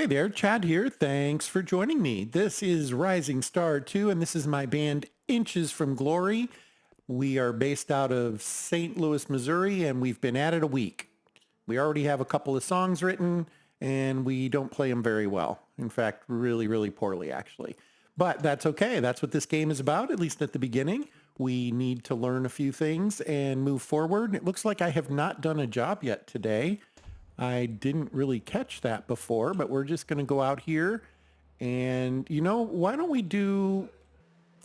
Hey there, Chad here. Thanks for joining me. This is Rising Star 2, and this is my band Inches from Glory. We are based out of St. Louis, Missouri, and we've been at it a week. We already have a couple of songs written, and we don't play them very well. In fact, really, really poorly, actually. But that's okay. That's what this game is about, at least at the beginning. We need to learn a few things and move forward. It looks like I have not done a job yet today. I didn't really catch that before, but we're just going to go out here and, why don't we do,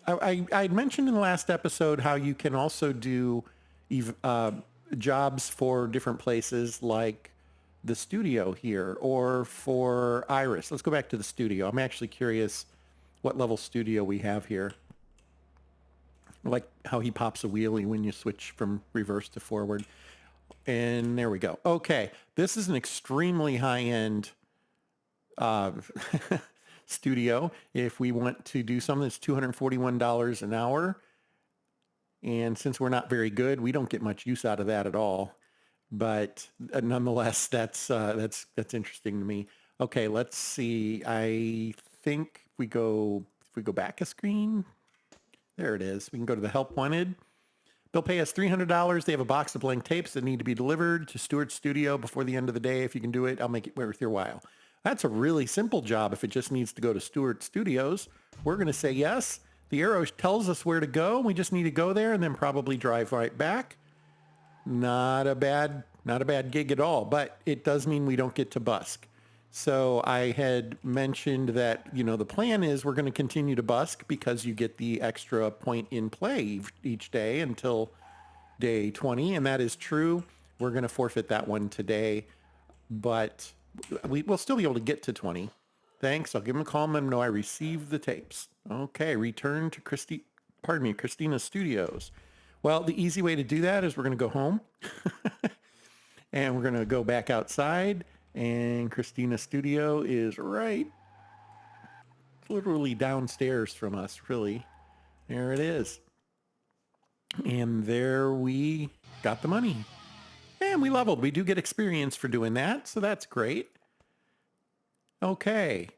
I mentioned in the last episode how you can also do jobs for different places like the studio here or for Iris. Let's go back to the studio. I'm actually curious what level studio we have here. Like how he pops a wheelie when you switch from reverse to forward. And there we go. Okay, this is an extremely high-end studio. If we want to do something that's $241 an hour, and since we're not very good, we don't get much use out of that at all. But nonetheless, that's interesting to me. Okay, let's see. I think if we go back a screen, there it is. We can go to the Help Wanted. They'll pay us $300. They have a box of blank tapes that need to be delivered to Stuart's studio before the end of the day. If you can do it, I'll make it worth your while. That's a really simple job if it just needs to go to Stuart Studios. We're going to say yes. The arrow tells us where to go. We just need to go there and then probably drive right back. Not a bad gig at all, but it does mean we don't get to busk. So I had mentioned that, the plan is we're going to continue to busk because you get the extra point in play each day until day 20. And that is true. We're going to forfeit that one today, but we'll still be able to get to 20. Thanks. I'll give him a call and let him know I received the tapes. Okay. Return to Christina's studios. Well, the easy way to do that is we're going to go home and we're going to go back outside. And Christina's studio is literally downstairs from us, really. There it is. And there we got the money. And we leveled. We do get experience for doing that, so that's great. Okay.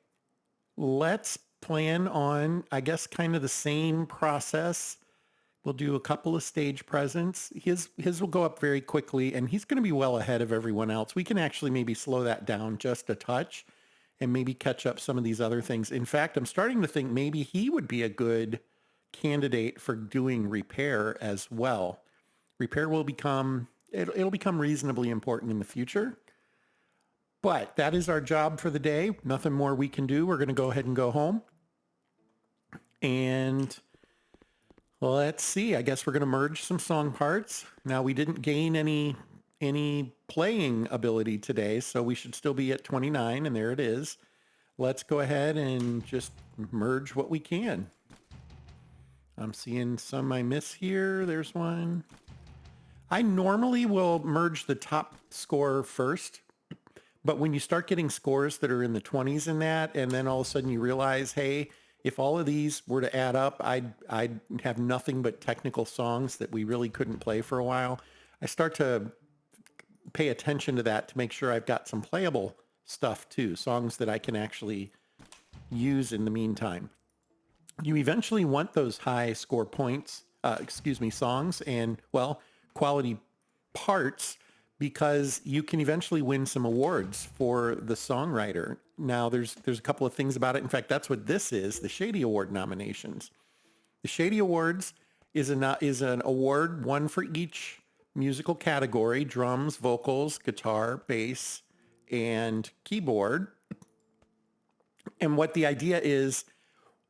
Let's plan on, I guess, kind of the same process. We'll do a couple of stage presents. His will go up very quickly, and he's going to be well ahead of everyone else. We can actually maybe slow that down just a touch and maybe catch up some of these other things. In fact, I'm starting to think maybe he would be a good candidate for doing repair as well. Repair will it'll become reasonably important in the future. But that is our job for the day. Nothing more we can do. We're going to go ahead and go home. And let's see. I guess we're going to merge some song parts. Now, we didn't gain any playing ability today, so we should still be at 29, and there it is. Let's go ahead and just merge what we can. I'm seeing some I miss here. There's one. I normally will merge the top score first, but when you start getting scores that are in the 20s in that, and then all of a sudden you realize, hey, if all of these were to add up, I'd have nothing but technical songs that we really couldn't play for a while. I start to pay attention to that to make sure I've got some playable stuff too, songs that I can actually use in the meantime. You eventually want those high score points, songs and, quality parts, because you can eventually win some awards for the songwriter. Now, there's a couple of things about it. In fact, that's what this is, the Shady Award nominations. The Shady Awards is an award, one for each musical category: drums, vocals, guitar, bass, and keyboard. And what the idea is,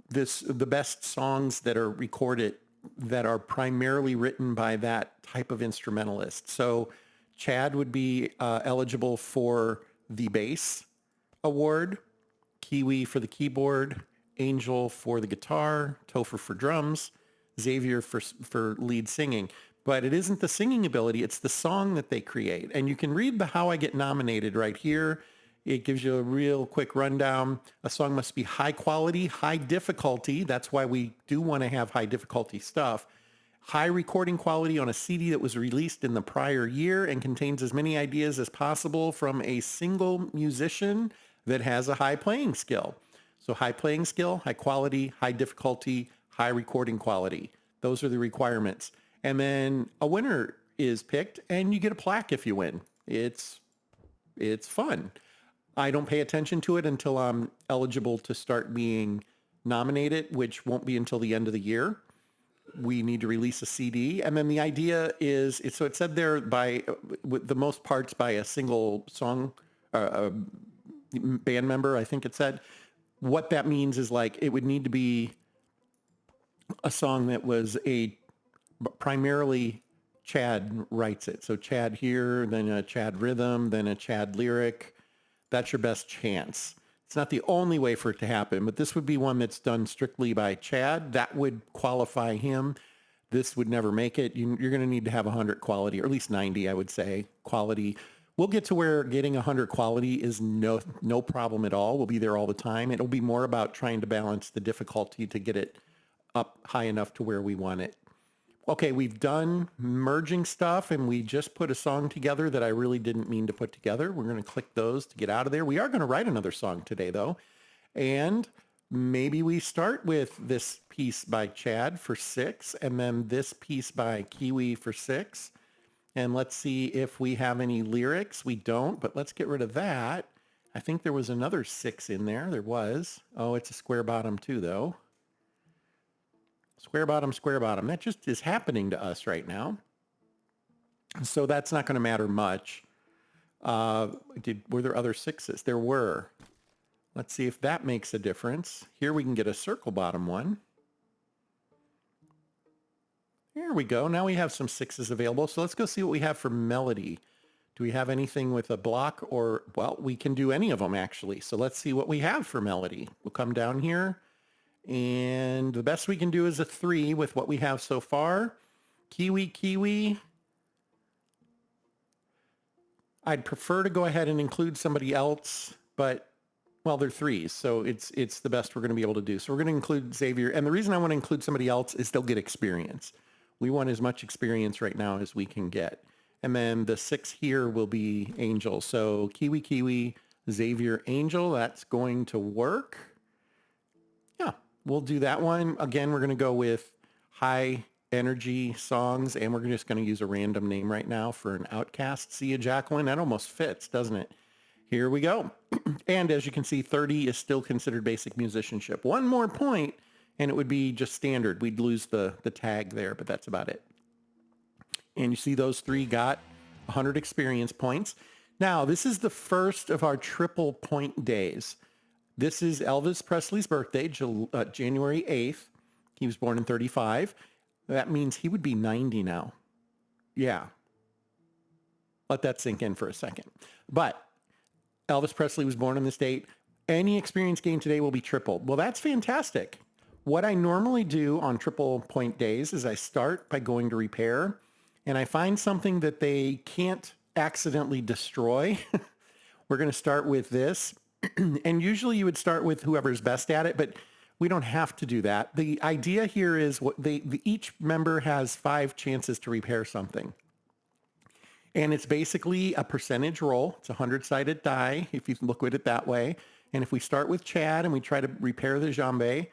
the best songs that are recorded that are primarily written by that type of instrumentalist. So Chad would be eligible for the bass award, Kiwi for the keyboard, Angel for the guitar, Topher for drums, Xavier for lead singing. But it isn't the singing ability, it's the song that they create. And you can read the How I Get Nominated right here. It gives you a real quick rundown. A song must be high quality, high difficulty. That's why we do want to have high difficulty stuff. High recording quality on a CD that was released in the prior year and contains as many ideas as possible from a single musician. that has a high playing skill. So high playing skill, high quality, high difficulty, high recording quality. Those are the requirements. And then a winner is picked and you get a plaque if you win. It's fun. I don't pay attention to it until I'm eligible to start being nominated, which won't be until the end of the year. We need to release a CD. And then the idea is, so it said there by with the most parts by a single song band member, I think it said. What that means is like it would need to be a song that was primarily Chad writes it. So Chad here, then a Chad rhythm, then a Chad lyric. That's your best chance. It's not the only way for it to happen, but this would be one that's done strictly by Chad. That would qualify him. This would never make it. You're going to need to have 100 quality, or at least 90, I would say, quality. We'll get to where getting 100 quality is no problem at all. We'll be there all the time. It'll be more about trying to balance the difficulty to get it up high enough to where we want it. Okay, we've done merging stuff and we just put a song together that I really didn't mean to put together. We're going to click those to get out of there. We are going to write another song today though. And maybe we start with this piece by Chad for 6 and then this piece by Kiwi for 6. And let's see if we have any lyrics. We don't, but let's get rid of that. I think there was another 6 in there. There was. Oh, it's a square bottom too though. Square bottom, square bottom. That just is happening to us right now. So that's not going to matter much. Were there other 6s? There were. Let's see if that makes a difference. Here we can get a circle bottom one. There we go. Now we have some 6s available. So let's go see what we have for melody. Do we have anything with a block or, well, we can do any of them actually. So let's see what we have for melody. We'll come down here. And the best we can do is a 3 with what we have so far. Kiwi. I'd prefer to go ahead and include somebody else, but, well, they're 3s, so it's the best we're going to be able to do. So we're going to include Xavier. And the reason I want to include somebody else is they'll get experience. We want as much experience right now as we can get. And then the 6 here will be Angel. So Kiwi, Xavier, Angel. That's going to work. Yeah. We'll do that one. Again, we're going to go with high energy songs, and we're just going to use a random name right now for an Outcast. See ya, Jacqueline? That almost fits, doesn't it? Here we go. And as you can see, 30 is still considered basic musicianship. One more point, and it would be just standard. We'd lose the tag there, but that's about it. And you see those 3 got 100 experience points. Now, this is the first of our triple point days. This is Elvis Presley's birthday, January 8th. He was born in 35. That means he would be 90 now. Yeah. Let that sink in for a second. But Elvis Presley was born on this date. Any experience gained today will be tripled. Well, that's fantastic. What I normally do on triple point days is I start by going to repair, and I find something that they can't accidentally destroy. We're going to start with this. And usually you would start with whoever's best at it, but we don't have to do that. The idea here is each member has 5 chances to repair something. And it's basically a percentage roll. It's a 100-sided die, if you look at it that way. And if we start with Chad and we try to repair the djembe,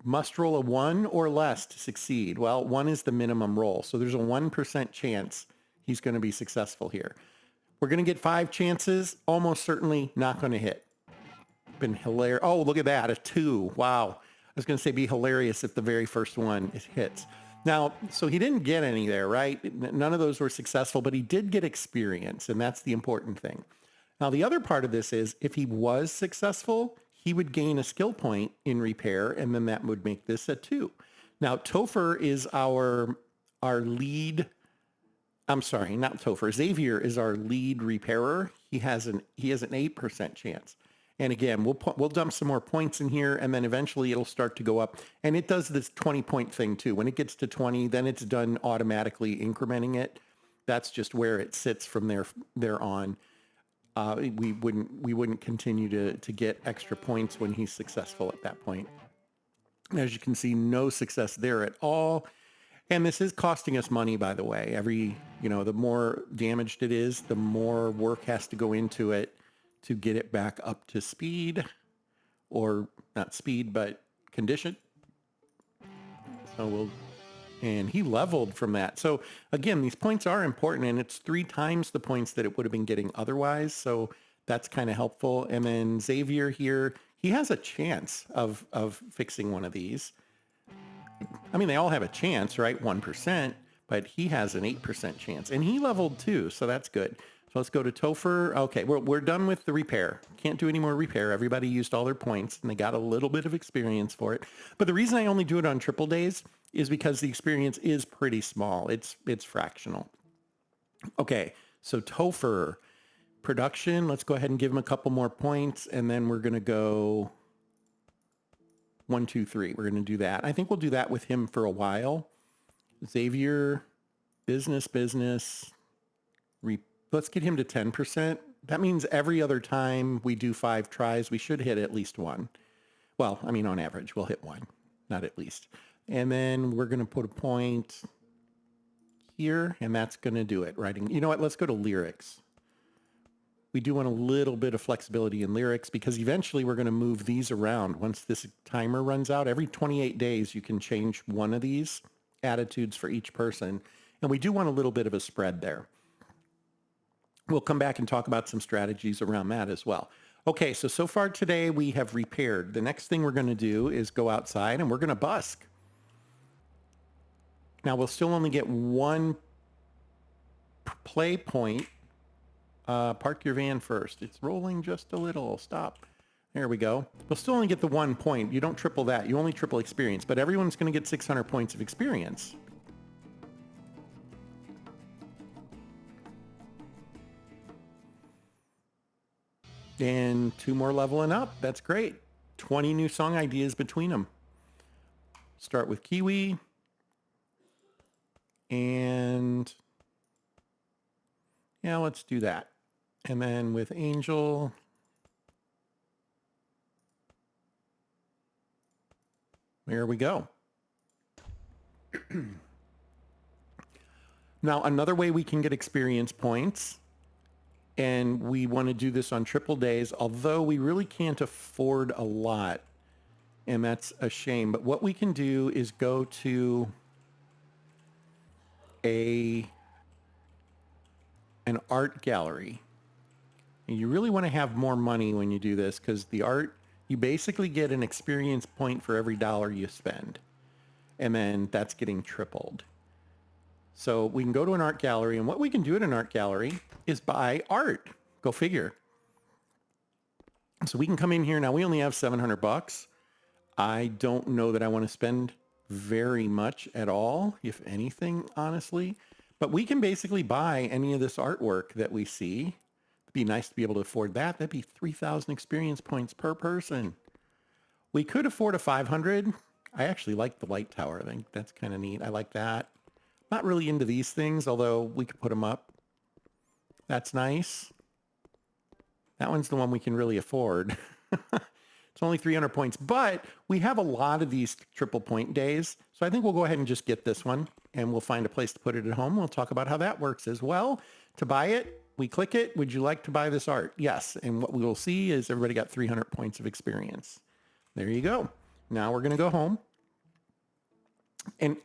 must roll a 1 or less to succeed. Well, 1 is the minimum roll. So there's a 1% chance he's going to be successful here. We're going to get 5 chances, almost certainly not going to hit. Been hilarious. Oh, look at that, a 2. Wow. I was going to say be hilarious if the very first one hits. Now, so he didn't get any there, right? None of those were successful, but he did get experience, and that's the important thing. Now, the other part of this is if he was successful, he would gain a skill point in repair, and then that would make this a 2. Now, Topher is our lead. I'm sorry, not Topher. Xavier is our lead repairer. He has an 8% chance. And again, we'll dump some more points in here, and then eventually it'll start to go up. And it does this 20-point thing too. When it gets to 20, then it's done automatically incrementing it. That's just where it sits from there on. We wouldn't continue to get extra points when he's successful at that point. As you can see, no success there at all. And this is costing us money, by the way. The more damaged it is, the more work has to go into it to get it back up to speed, or not speed, but condition. So and he leveled from that. So again, these points are important, and it's 3 times the points that it would have been getting otherwise. So that's kind of helpful. And then Xavier here, he has a chance of fixing one of these. I mean, they all have a chance, right? 1%, but he has an 8% chance, and he leveled too. So that's good. So let's go to Topher. Okay, we're done with the repair. Can't do any more repair. Everybody used all their points, and they got a little bit of experience for it. But the reason I only do it on triple days is because the experience is pretty small. It's fractional. Okay, so Topher, production. Let's go ahead and give him a couple more points, and then we're going to go 1, 2, 3. We're going to do that. I think we'll do that with him for a while. Xavier, business. Let's get him to 10%. That means every other time we do 5 tries, we should hit at least 1. Well, I mean, on average, we'll hit 1, not at least. And then we're going to put a point here, and that's going to do it. Writing. You know what? Let's go to lyrics. We do want a little bit of flexibility in lyrics because eventually we're going to move these around. Once this timer runs out, every 28 days, you can change one of these attitudes for each person. And we do want a little bit of a spread there. We'll come back and talk about some strategies around that as well. Okay, so far today we have repaired. The next thing we're going to do is go outside and we're going to busk. Now we'll still only get 1 play point. Park your van first. It's rolling just a little. Stop. There we go. We'll still only get the 1 point. You don't triple that. You only triple experience, but everyone's going to get 600 points of experience. And 2 more leveling up. That's great. 20 new song ideas between them. Start with Kiwi. And yeah, let's do that. And then with Angel. There we go. Now, another way we can get experience points, and we want to do this on triple days, although we really can't afford a lot, and that's a shame. But what we can do is go to an art gallery. And you really want to have more money when you do this because the art, you basically get an experience point for every dollar you spend. And then that's getting tripled. So we can go to an art gallery, and what we can do at an art gallery is buy art. Go figure. So we can come in here. Now we only have $700. I don't know that I want to spend very much at all, if anything, honestly. But we can basically buy any of this artwork that we see. It'd be nice to be able to afford that. That'd be 3,000 experience points per person. We could afford a 500. I actually like the light tower. I think that's kind of neat. I like that. Not really into these things, although we could put them up. That's nice. That one's the one we can really afford. It's only 300 points, but we have a lot of these triple point days. So I think we'll go ahead and just get this one, and we'll find a place to put it at home. We'll talk about how that works as well. To buy it, we click it. Would you like to buy this art? Yes. And what we will see is everybody got 300 points of experience. There you go. Now we're going to go home. And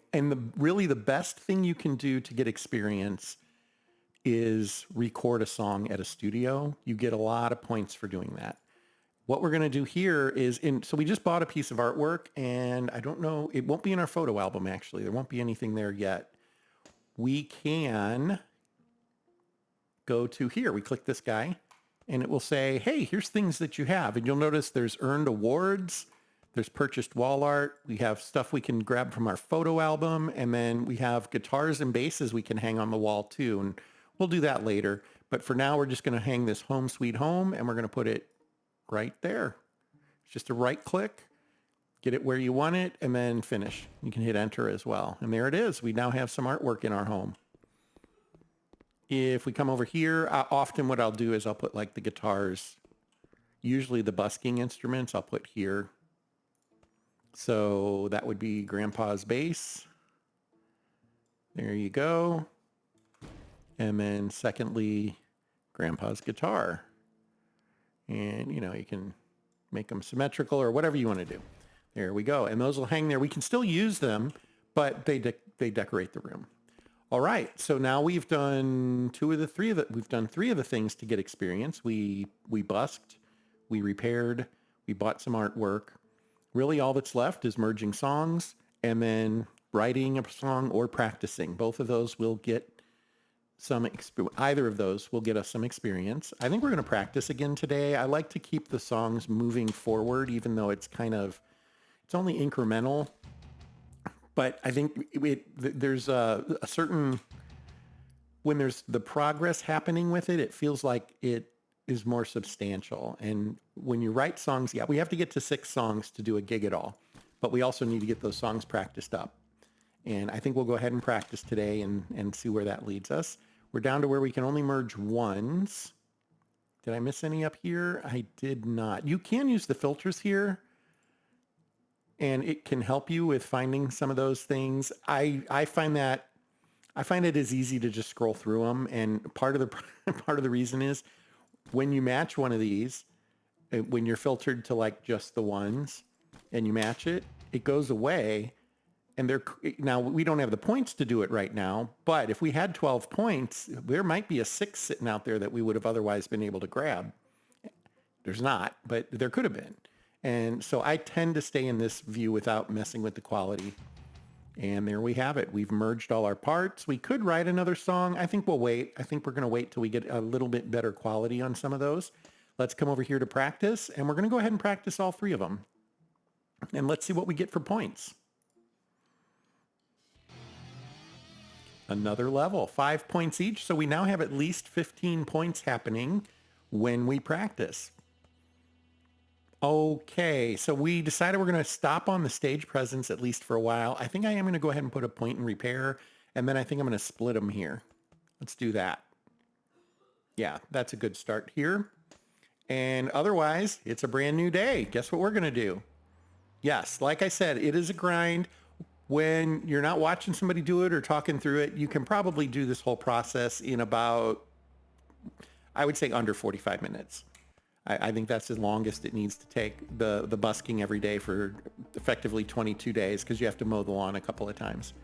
really the best thing you can do to get experience is record a song at a studio. You get a lot of points for doing that. What we're going to do here is, so we just bought a piece of artwork, and I don't know, it won't be in our photo album actually. There won't be anything there yet. We can go to here. We click this guy, and it will say, hey, here's things that you have. And you'll notice there's earned awards. There's purchased wall art. We have stuff we can grab from our photo album. And then we have guitars and basses we can hang on the wall too. And we'll do that later. But for now, we're just going to hang this Home Sweet Home, and we're going to put it right there. It's just a right click, get it where you want it, and then finish. You can hit enter as well. And there it is. We now have some artwork in our home. If we come over here, often what I'll do is I'll put like the guitars, usually the busking instruments, I'll put here. So that would be Grandpa's bass. There you go. And then secondly, Grandpa's guitar. And, you can make them symmetrical or whatever you want to do. There we go. And those will hang there. We can still use them, but they decorate the room. All right. So now we've done we've done three of the things to get experience. We busked, we repaired, we bought some artwork. Really all that's left is merging songs and then writing a song or practicing. Both of those will get either of those will get us some experience. I think we're going to practice again today. I like to keep the songs moving forward, even though it's only incremental. But I think there's a certain, when there's the progress happening with it, it feels like it is more substantial. And when you write songs, we have to get to 6 songs to do a gig at all. But we also need to get those songs practiced up. And I think we'll go ahead and practice today and see where that leads us. We're down to where we can only merge ones. Did I miss any up here? I did not. You can use the filters here, and it can help you with finding some of those things. I find it as easy to just scroll through them. And part of the reason is when you match one of these, when you're filtered to like just the ones and you match it, it goes away. And now we don't have the points to do it right now, but if we had 12 points, there might be a 6 sitting out there that we would have otherwise been able to grab. There's not, but there could have been. And so I tend to stay in this view without messing with the quality. And there we have it. We've merged all our parts. We could write another song. I think we'll wait. I think we're going to wait till we get a little bit better quality on some of those. Let's come over here to practice, and we're going to go ahead and practice all 3 of them. And let's see what we get for points. Another level, 5 points each. So we now have at least 15 points happening when we practice. Okay, so we decided we're going to stop on the stage presence at least for a while. I think I am going to go ahead and put a point in repair, and then I think I'm going to split them here. Let's do that. Yeah, that's a good start here. And otherwise, it's a brand new day. Guess what we're going to do? Yes, like I said, it is a grind. When you're not watching somebody do it or talking through it, you can probably do this whole process in about, I would say, under 45 minutes. I think that's the longest it needs to take, the busking every day for effectively 22 days, because you have to mow the lawn a couple of times.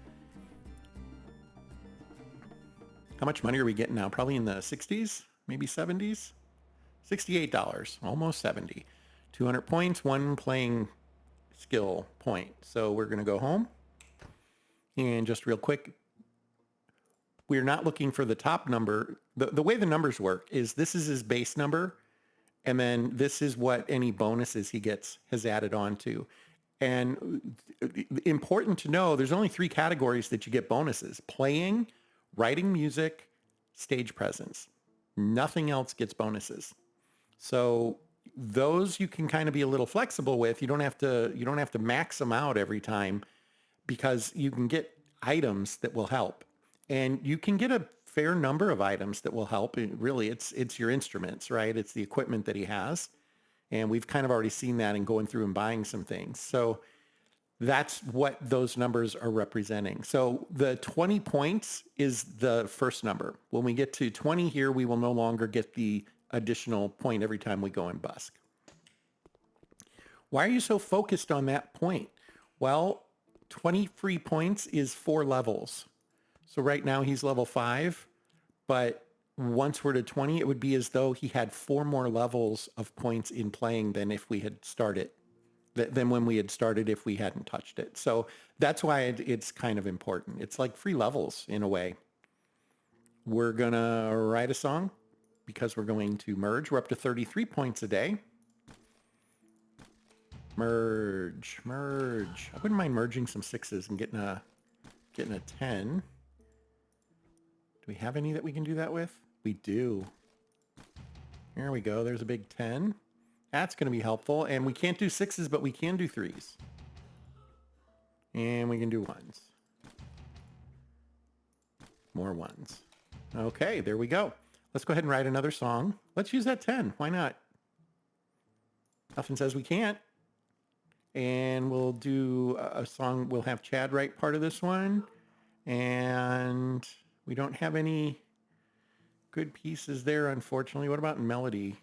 How much money are we getting now? Probably in the 60s, maybe 70s? $68, almost 70. 200 points, 1 playing skill point. So we're going to go home. And just real quick, we're not looking for the top number. The way the numbers work is this is his base number, and then this is what any bonuses he has added on to. And important to know, there's only 3 categories that you get bonuses: playing, writing music, stage presence. Nothing else gets bonuses. So those you can kind of be a little flexible with. You don't have to max them out every time, because you can get items that will help. And you can get a fair number of items that will help. Really, it's your instruments, right? It's the equipment that he has. And we've kind of already seen that in going through and buying some things. So that's what those numbers are representing. So the 20 points is the first number. When we get to 20 here, we will no longer get the additional point every time we go and busk. Why are you so focused on that point? Well, 20 free points is 4 levels. So right now he's level 5, but once we're to 20, it would be as though he had 4 more levels of points in playing than if we had started, than when we had started if we hadn't touched it. So that's why it's kind of important. It's like free levels in a way. We're going to write a song because we're going to merge. We're up to 33 points a day. Merge. I wouldn't mind merging some 6s and getting a 10. Do we have any that we can do that with? We do. There we go. There's a big 10. That's going to be helpful. And we can't do 6s, but we can do 3s. And we can do 1s. More 1s. Okay, there we go. Let's go ahead and write another song. Let's use that 10. Why not? Nothing says we can't. And we'll do a song. We'll have Chad write part of this one. And we don't have any good pieces there, unfortunately. What about melody?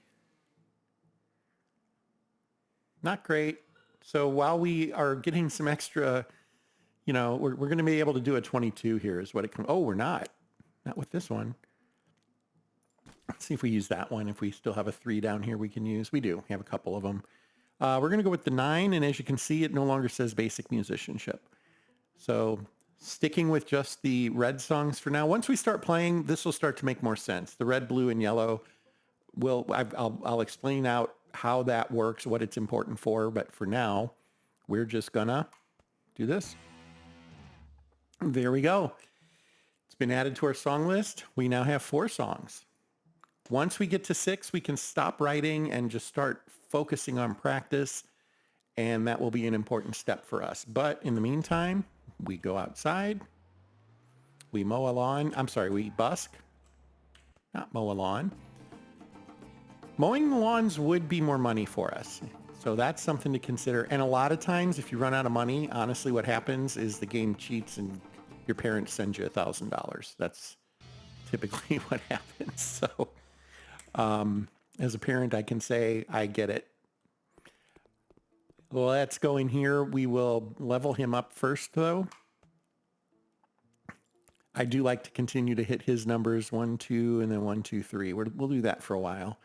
Not great. So while we are getting some extra, we're going to be able to do a 22 here is what it comes. Oh, we're not. Not with this one. Let's see if we use that one. If we still have a 3 down here we can use. We do. We have a couple of them. We're going to go with the 9. And as you can see, it no longer says basic musicianship. So sticking with just the red songs for now. Once we start playing, this will start to make more sense. The red, blue, and yellow I'll explain out how that works, what it's important for. But for now, we're just gonna do this. There we go. It's been added to our song list. We now have 4 songs. Once we get to 6, we can stop writing and just start focusing on practice. And that will be an important step for us. But in the meantime, we go outside. We mow a lawn. I'm sorry, we busk. Not mow a lawn. Mowing the lawns would be more money for us. So that's something to consider. And a lot of times, if you run out of money, honestly, what happens is the game cheats and your parents send you $1,000. That's typically what happens. So as a parent, I can say, I get it. Let's go in here. We will level him up first, though. I do like to continue to hit his numbers, 1, 2, and then 1, 2, 3. We'll do that for a while.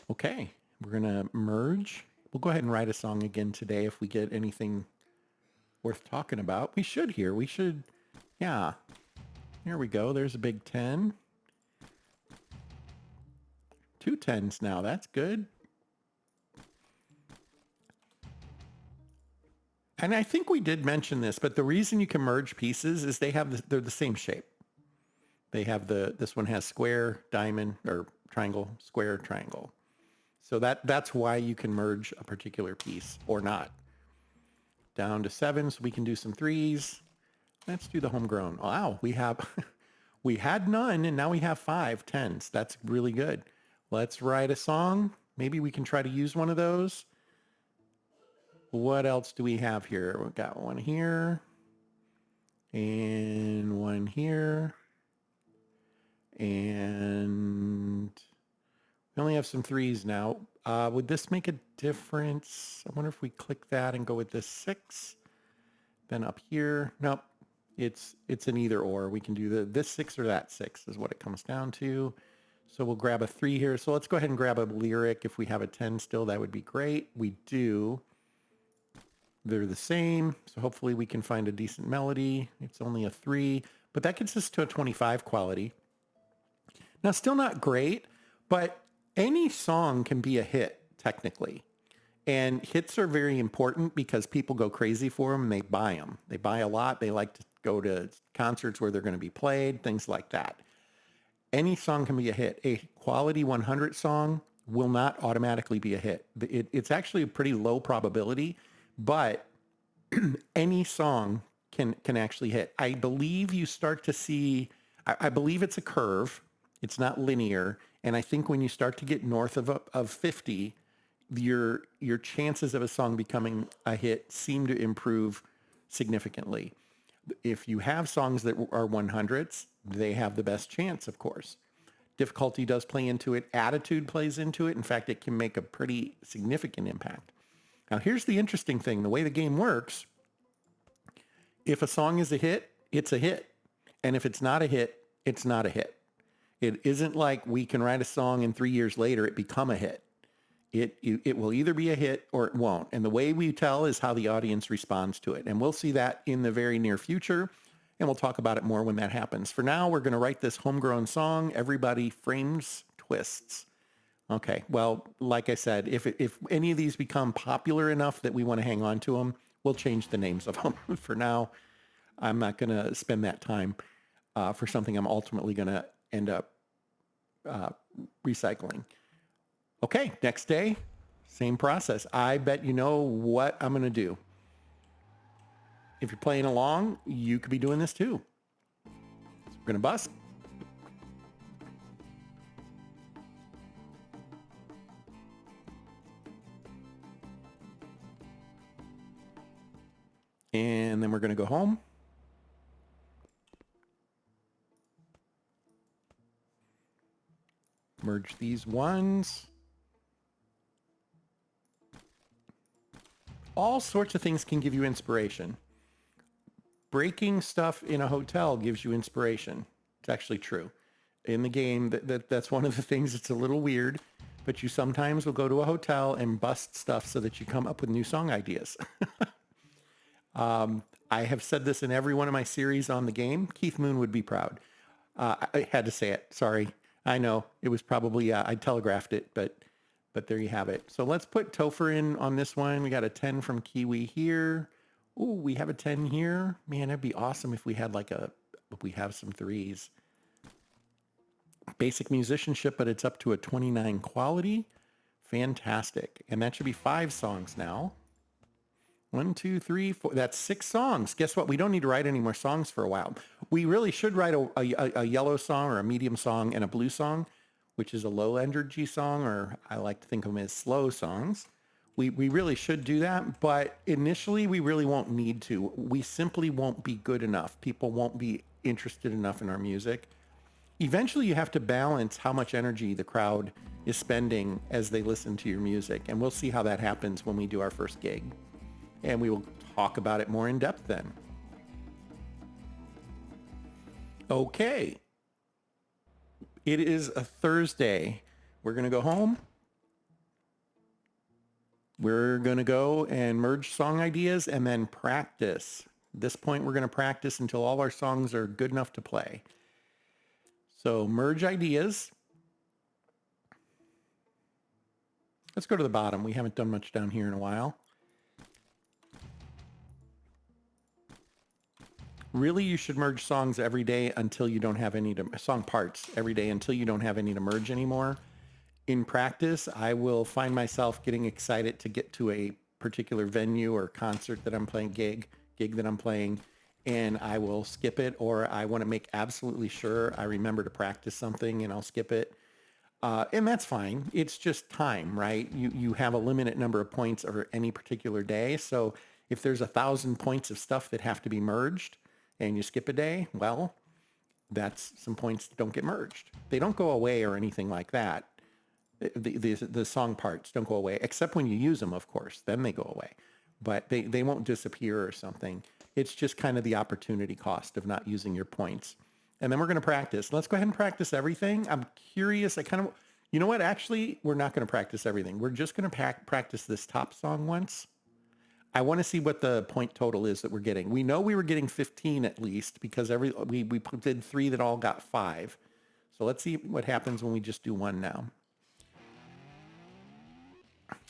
Okay, we're going to merge. We'll go ahead and write a song again today if we get anything worth talking about. We should here. We should, yeah. There we go. There's a big 10. 2 10s now. That's good. And I think we did mention this, but the reason you can merge pieces is they're the same shape. They have this one has square, diamond, or triangle, square, triangle. So that's why you can merge a particular piece or not. Down to 7, so we can do some 3s. Let's do the homegrown. Wow, we had none, and now we have 5 10s. That's really good. Let's write a song. Maybe we can try to use one of those. What else do we have here? We've got one here and one here. And we only have some 3s now. Would this make a difference? I wonder if we click that and go with this 6. Then up here, nope. It's an either or. We can do this 6 or that 6 is what it comes down to. So we'll grab a 3 here. So let's go ahead and grab a lyric. If we have a 10 still, that would be great. We do. They're the same. So hopefully we can find a decent melody. It's only a 3, but that gets us to a 25 quality. Now, still not great, but any song can be a hit, technically. And hits are very important because people go crazy for them and they buy them. They buy a lot. They like to go to concerts where they're going to be played, things like that. Any song can be a hit. A quality 100 song will not automatically be a hit. It's actually a pretty low probability, but any song can actually hit. I believe you start to see, I believe it's a curve. It's not linear. And I think when you start to get north of 50, your chances of a song becoming a hit seem to improve significantly. If you have songs that are 100s, they have the best chance, of course. Difficulty does play into it. Attitude plays into it. In fact, it can make a pretty significant impact. Now, here's the interesting thing. The way the game works, if a song is a hit, it's a hit. And if it's not a hit, it's not a hit. It isn't like we can write a song and 3 years later it become a hit. It will either be a hit or it won't. And the way we tell is how the audience responds to it. And we'll see that in the very near future. And we'll talk about it more when that happens. For now, we're going to write this homegrown song, Everybody Frames Twists. Okay, well, like I said, if any of these become popular enough that we want to hang on to them, we'll change the names of them. For now, I'm not going to spend that time for something I'm ultimately going to end up recycling. Okay, next day, same process. I bet you know what I'm going to do. If you're playing along, you could be doing this too. So we're going to busk. And then we're going to go home. Merge these ones. All sorts of things can give you inspiration. Breaking stuff in a hotel gives you inspiration. It's actually true. In the game, that's one of the things that's a little weird, but you sometimes will go to a hotel and bust stuff so that you come up with new song ideas. I have said this in every one of my series on the game. Keith Moon would be proud. I had to say it. Sorry. I know it was probably, I telegraphed it, but there you have it. So let's put Topher in on this one. We got a 10 from Kiwi here. Ooh, we have a 10 here. Man, it'd be awesome if we had if we have some threes. Basic musicianship, but it's up to a 29 quality. Fantastic. And that should be 5 songs now. 1, 2, 3, 4. That's 6 songs. Guess what? We don't need to write any more songs for a while. We really should write a yellow song or a medium song and a blue song, which is a low energy song, or I like to think of them as slow songs. We really should do that, but initially we really won't need to. We simply won't be good enough. People won't be interested enough in our music. Eventually you have to balance how much energy the crowd is spending as they listen to your music, and we'll see how that happens when we do our first gig. And we will talk about it more in depth then. Okay. It is a Thursday. We're going to go home. We're going to go and merge song ideas and then practice. At this point, we're going to practice until all our songs are good enough to play. So merge ideas. Let's go to the bottom. We haven't done much down here in a while. Really, you should merge songs every day until you don't have any to, song parts every day until you don't have any to merge anymore. In practice, I will find myself getting excited to get to a particular venue or concert that I'm playing, gig that I'm playing, and I will skip it, or I want to make absolutely sure I remember to practice something and I'll skip it. And that's fine. It's just time, right? You have a limited number of points over any particular day. So if there's 1,000 points of stuff that have to be merged and you skip a day, well, that's some points that don't get merged. They don't go away or anything like that. The song parts don't go away, except when you use them, of course, then they go away. But they won't disappear or something. It's just kind of the opportunity cost of not using your points. And then we're going to practice. Let's go ahead and practice everything. I'm curious. You know what? Actually, we're not going to practice everything. We're just going to practice this top song once. I want to see what the point total is that we're getting. We know we were getting 15 at least because we did 3 that all got 5. So let's see what happens when we just do one now.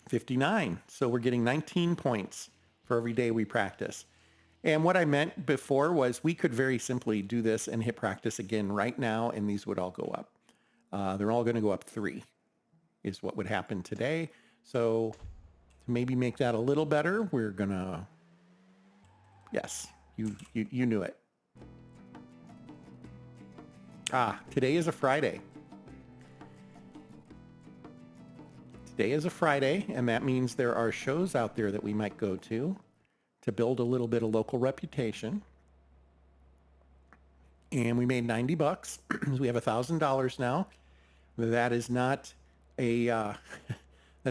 59. So we're getting 19 points for every day we practice. And what I meant before was we could very simply do this and hit practice again right now, and these would all go up. They're all going to go up 3 is what would happen today. So to maybe make that a little better, we're going to, yes, you knew it. Today is a Friday. Today is a Friday, and that means there are shows out there that we might go to build a little bit of local reputation. And we made $90. We have $1,000 now. That is not that's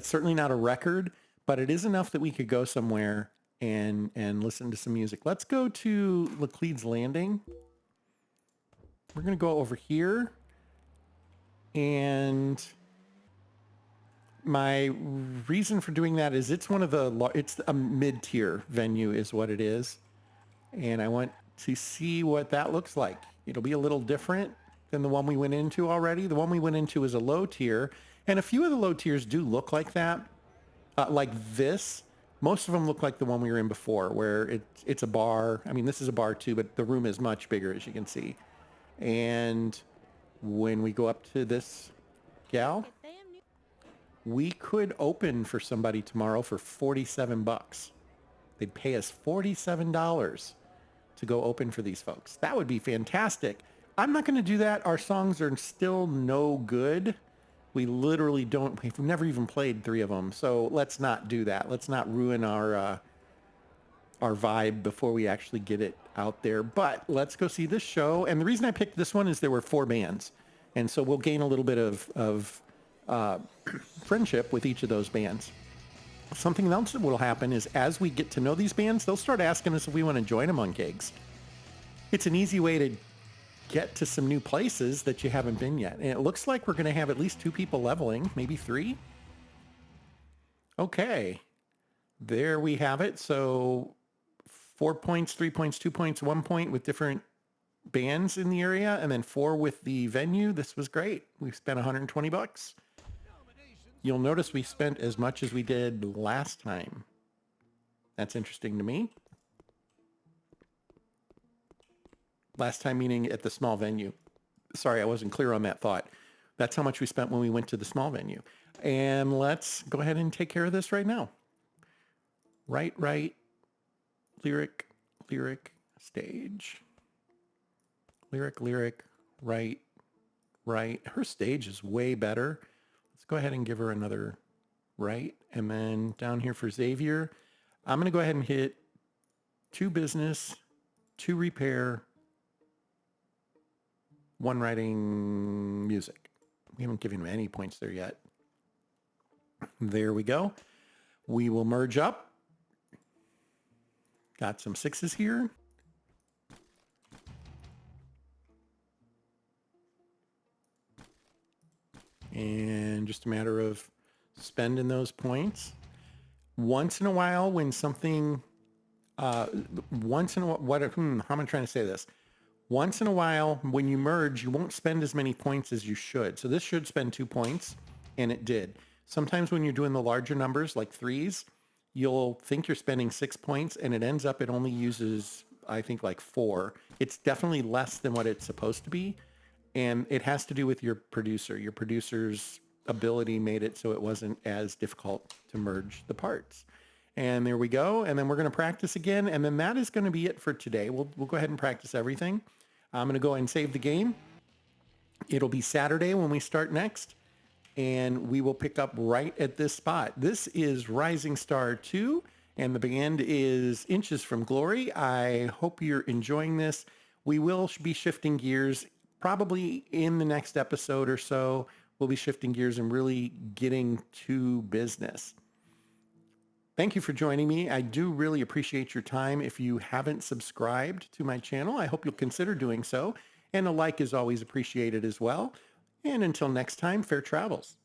certainly not a record, but it is enough that we could go somewhere and listen to some music. Let's go to Laclede's Landing. We're going to go over here, and my reason for doing that is it's a mid-tier venue is what it is. And I want to see what that looks like. It'll be a little different than the one we went into already. The one we went into is a low tier. And a few of the low tiers do look like that, like this. Most of them look like the one we were in before, where it's a bar. I mean, this is a bar too, but the room is much bigger, as you can see. And when we go up to this gal, we could open for somebody tomorrow for $47. They'd pay us $47 to go open for these folks. That would be fantastic. I'm not going to do that. Our songs are still no good. We literally we've never even played 3 of them. So let's not do that. Let's not ruin our vibe before we actually get it out there. But let's go see this show. And the reason I picked this one is there were 4 bands. And so we'll gain a little bit of friendship with each of those bands. Something else that will happen is as we get to know these bands, they'll start asking us if we want to join them on gigs. It's an easy way to get to some new places that you haven't been yet. And it looks like we're going to have at least 2 people leveling, maybe 3. Okay, there we have it. So 4 points, 3 points, 2 points, 1 point with different bands in the area, and then 4 with the venue. This was great. We spent $120. You'll notice we spent as much as we did last time. That's interesting to me. Last time meaning at the small venue. Sorry, I wasn't clear on that thought. That's how much we spent when we went to the small venue. And let's go ahead and take care of this right now. Right, lyric, stage. Lyric, right. Her stage is way better. Let's go ahead and give her another right. And then down here for Xavier, I'm going to go ahead and hit 2 business, 2 repair, 1 writing music. We haven't given him any points there yet. There we go. We will merge up. Got some 6s here. And just a matter of spending those points. Once in a while when something, how am I trying to say this? Once in a while when you merge, you won't spend as many points as you should. So this should spend 2 points, and it did. Sometimes when you're doing the larger numbers like 3s, you'll think you're spending 6 points and it ends up it only uses, I think, like 4. It's definitely less than what it's supposed to be. And it has to do with your producer. Your producer's ability made it so it wasn't as difficult to merge the parts. And there we go. And then we're going to practice again. And then that is going to be it for today. We'll go ahead and practice everything. I'm going to go ahead and save the game. It'll be Saturday when we start next. And we will pick up right at this spot. This is Rising Star 2. And the band is Inches from Glory. I hope you're enjoying this. We will be shifting gears. Probably in the next episode or so, we'll be shifting gears and really getting to business. Thank you for joining me. I do really appreciate your time. If you haven't subscribed to my channel, I hope you'll consider doing so. And a like is always appreciated as well. And until next time, fair travels.